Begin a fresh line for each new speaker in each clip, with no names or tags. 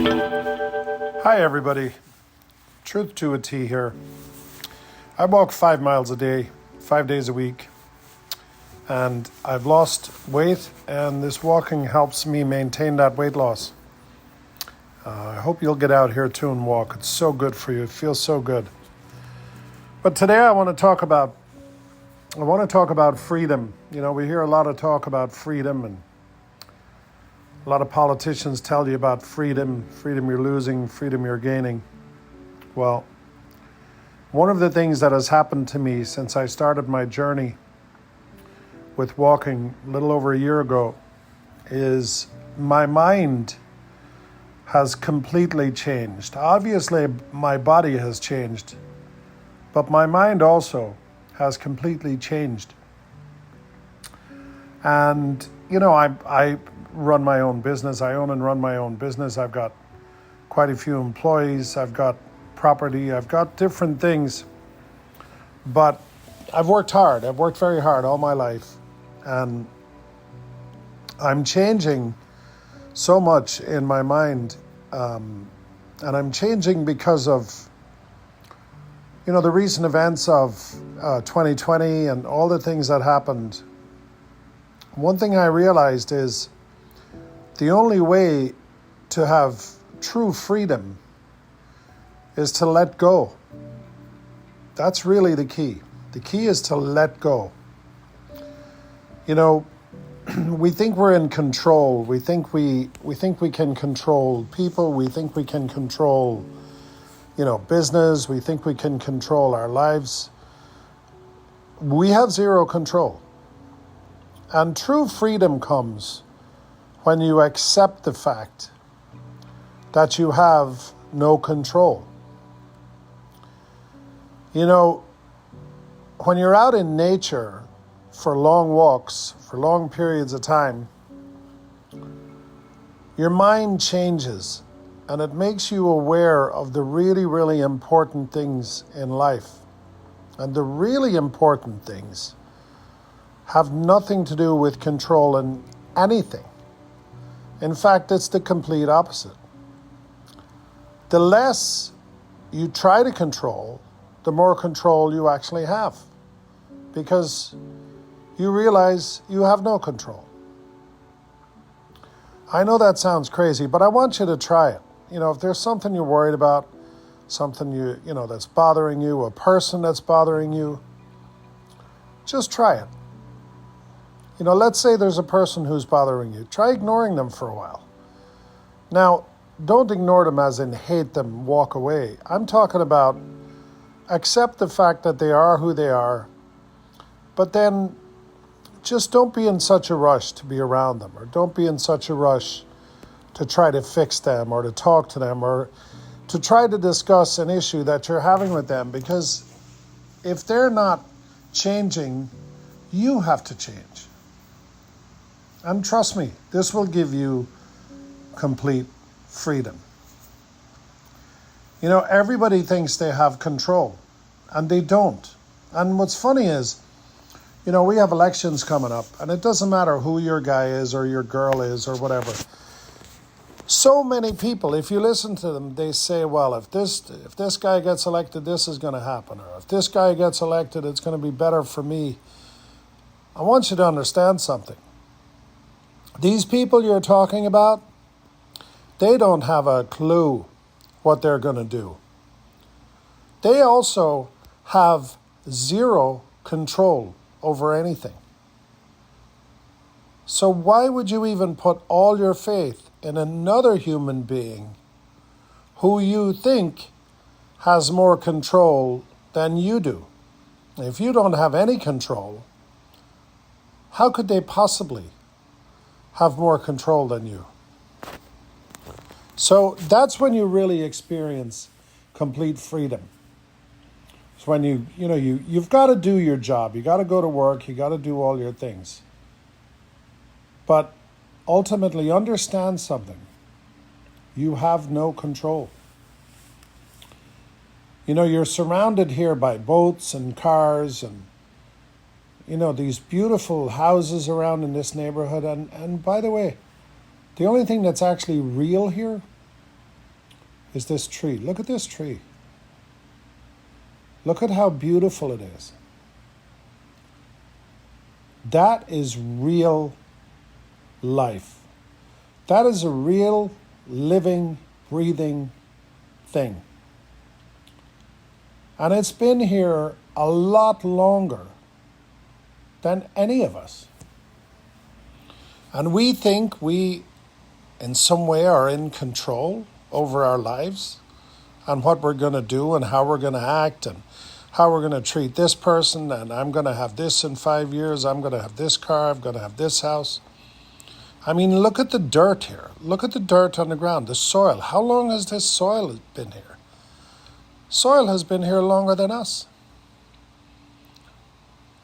Hi everybody, Truth to a T here. I walk 5 miles a day, 5 days a week, and I've lost weight, and this walking helps me maintain that weight loss. I hope you'll get out here too and walk. It's so good for you. It feels so good. But today I want to talk about freedom. You know, we hear a lot of talk about freedom, and a lot of politicians tell you about freedom you're losing, freedom you're gaining. Well, one of the things that has happened to me since I started my journey with walking a little over a year ago is my mind has completely changed. Obviously, my body has changed, but my mind also has completely changed. And, you know, I run my own business. I own and run my own business. I've got quite a few employees. I've got property. I've got different things. But I've worked hard. I've worked very hard all my life. And I'm changing so much in my mind. And I'm changing because of, you know, the recent events of 2020 and all the things that happened. One thing I realized is the only way to have true freedom is to let go. That's really the key. The key is to let go. You know, we think we're in control. We think we can control people. We think we can control, you know, business. We think we can control our lives. We have zero control. And true freedom comes when you accept the fact that you have no control. You know, when you're out in nature for long walks, for long periods of time, your mind changes and it makes you aware of the really, really important things in life. And the really important things have nothing to do with control in anything. In fact, it's the complete opposite. The less you try to control, the more control you actually have, because you realize you have no control. I know that sounds crazy, but I want you to try it. You know, if there's something you're worried about, something you know that's bothering you, a person that's bothering you, just try it. You know, let's say there's a person who's bothering you. Try ignoring them for a while. Now, don't ignore them as in hate them, walk away. I'm talking about accept the fact that they are who they are, but then just don't be in such a rush to be around them, or don't be in such a rush to try to fix them or to talk to them or to try to discuss an issue that you're having with them, because if they're not changing, you have to change. And trust me, this will give you complete freedom. You know, everybody thinks they have control, and they don't. And what's funny is, you know, we have elections coming up, and it doesn't matter who your guy is or your girl is or whatever. So many people, if you listen to them, they say, well, if this guy gets elected, this is going to happen. Or if this guy gets elected, it's going to be better for me. I want you to understand something. These people you're talking about, they don't have a clue what they're going to do. They also have zero control over anything. So why would you even put all your faith in another human being who you think has more control than you do? If you don't have any control, how could they possibly have more control than you? So that's when you really experience complete freedom. It's when you've got to do your job. You got to go to work. You got to do all your things. But ultimately understand something. You have no control. You know, you're surrounded here by boats and cars and, you know, these beautiful houses around in this neighborhood. And by the way, the only thing that's actually real here is this tree. Look at this tree. Look at how beautiful it is. That is real life. That is a real living, breathing thing. And it's been here a lot longer than any of us. And we think we, in some way, are in control over our lives and what we're going to do and how we're going to act and how we're going to treat this person, and I'm going to have this in 5 years, I'm going to have this car, I'm going to have this house. I mean, look at the dirt here. Look at the dirt on the ground, the soil. How long has this soil been here? Soil has been here longer than us.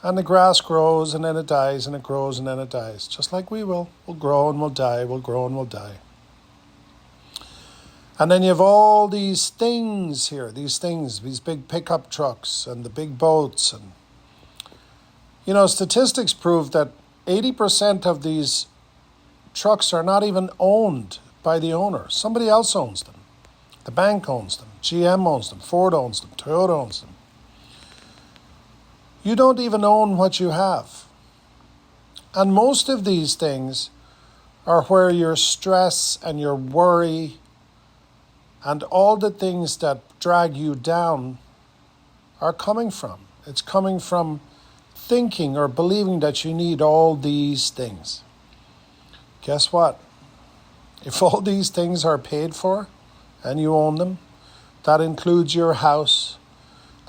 And the grass grows and then it dies and it grows and then it dies. Just like we will. We'll grow and we'll die, we'll grow and we'll die. And then you have all these things here, these big pickup trucks and the big boats. And, statistics prove that 80% of these trucks are not even owned by the owner. Somebody else owns them. The bank owns them. GM owns them. Ford owns them. Toyota owns them. You don't even own what you have. And most of these things are where your stress and your worry and all the things that drag you down are coming from. It's coming from thinking or believing that you need all these things. Guess what? If all these things are paid for and you own them, that includes your house,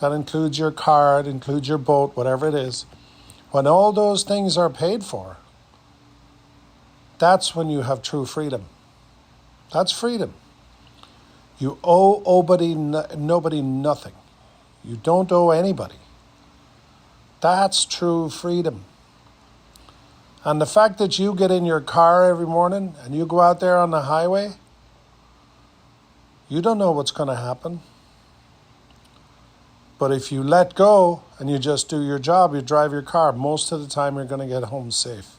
that includes your car, it includes your boat, whatever it is. When all those things are paid for, that's when you have true freedom. That's freedom. You owe nobody nothing. You don't owe anybody. That's true freedom. And the fact that you get in your car every morning and you go out there on the highway, you don't know what's going to happen. But if you let go and you just do your job, you drive your car, most of the time you're going to get home safe.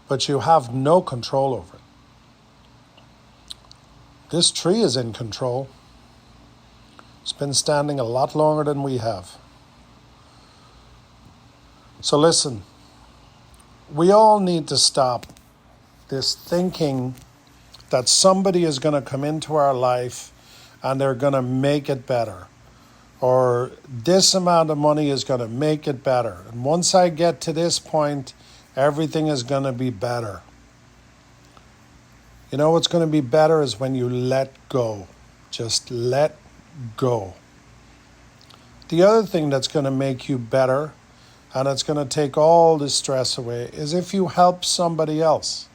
But you have no control over it. This tree is in control. It's been standing a lot longer than we have. So listen, we all need to stop this thinking that somebody is going to come into our life and they're going to make it better. Or this amount of money is going to make it better. And once I get to this point, everything is going to be better. You know what's going to be better is when you let go. Just let go. The other thing that's going to make you better, and it's going to take all the stress away, is if you help somebody else.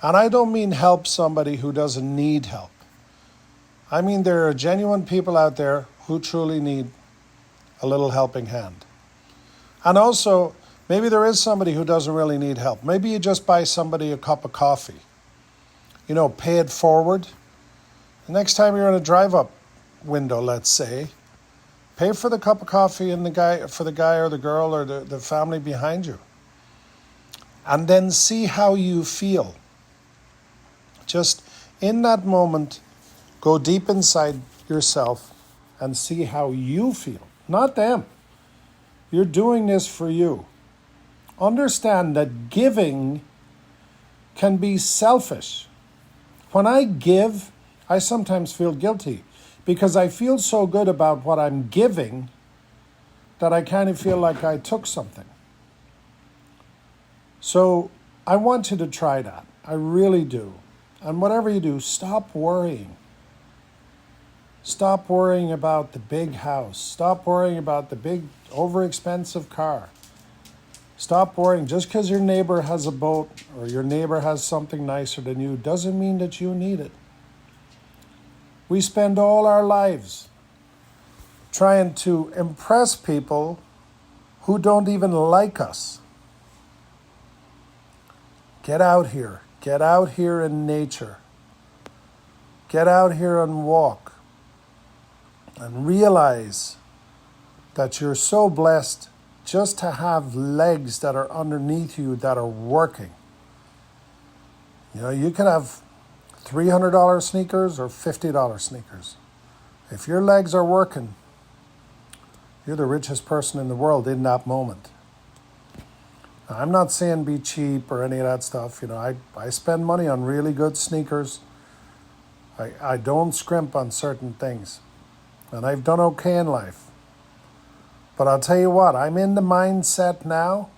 And I don't mean help somebody who doesn't need help. I mean there are genuine people out there who truly need a little helping hand. And also, maybe there is somebody who doesn't really need help. Maybe you just buy somebody a cup of coffee. Pay it forward. The next time you're in a drive-up window, let's say, pay for the cup of coffee and the guy or the girl or the family behind you. And then see how you feel. Just in that moment, go deep inside yourself and see how you feel, not them. You're doing this for you. Understand that giving can be selfish. When I give, I sometimes feel guilty because I feel so good about what I'm giving that I kind of feel like I took something. So I want you to try that. I really do. And whatever you do, stop worrying. Stop worrying about the big house. Stop worrying about the big, overexpensive car. Stop worrying. Just because your neighbor has a boat or your neighbor has something nicer than you doesn't mean that you need it. We spend all our lives trying to impress people who don't even like us. Get out here. Get out here in nature. Get out here and walk. And realize that you're so blessed just to have legs that are underneath you that are working. You could have $300 sneakers or $50 sneakers. If your legs are working, you're the richest person in the world in that moment. Now, I'm not saying be cheap or any of that stuff. You know, I spend money on really good sneakers. I don't scrimp on certain things. And I've done okay in life. But I'll tell you what, I'm in the mindset now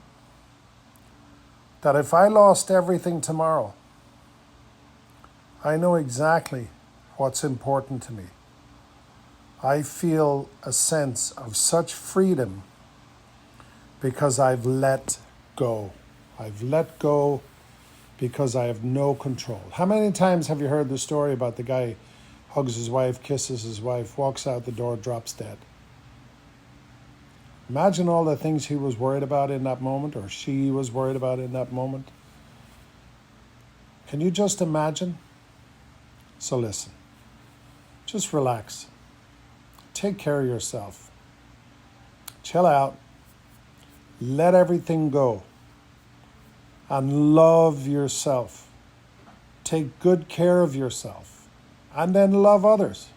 that if I lost everything tomorrow, I know exactly what's important to me. I feel a sense of such freedom because I've let go. I've let go because I have no control. How many times have you heard the story about the guy hugs his wife, kisses his wife, walks out the door, drops dead? Imagine all the things he was worried about in that moment, or she was worried about in that moment. Can you just imagine? So listen, just relax. Take care of yourself. Chill out. Let everything go. And love yourself. Take good care of yourself. And then love others.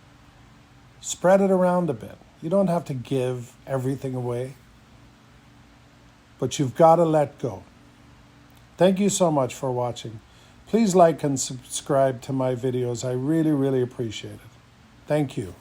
Spread it around a bit. You don't have to give everything away, but you've got to let go. Thank you so much for watching. Please like and subscribe to my videos. I really, really appreciate it. Thank you.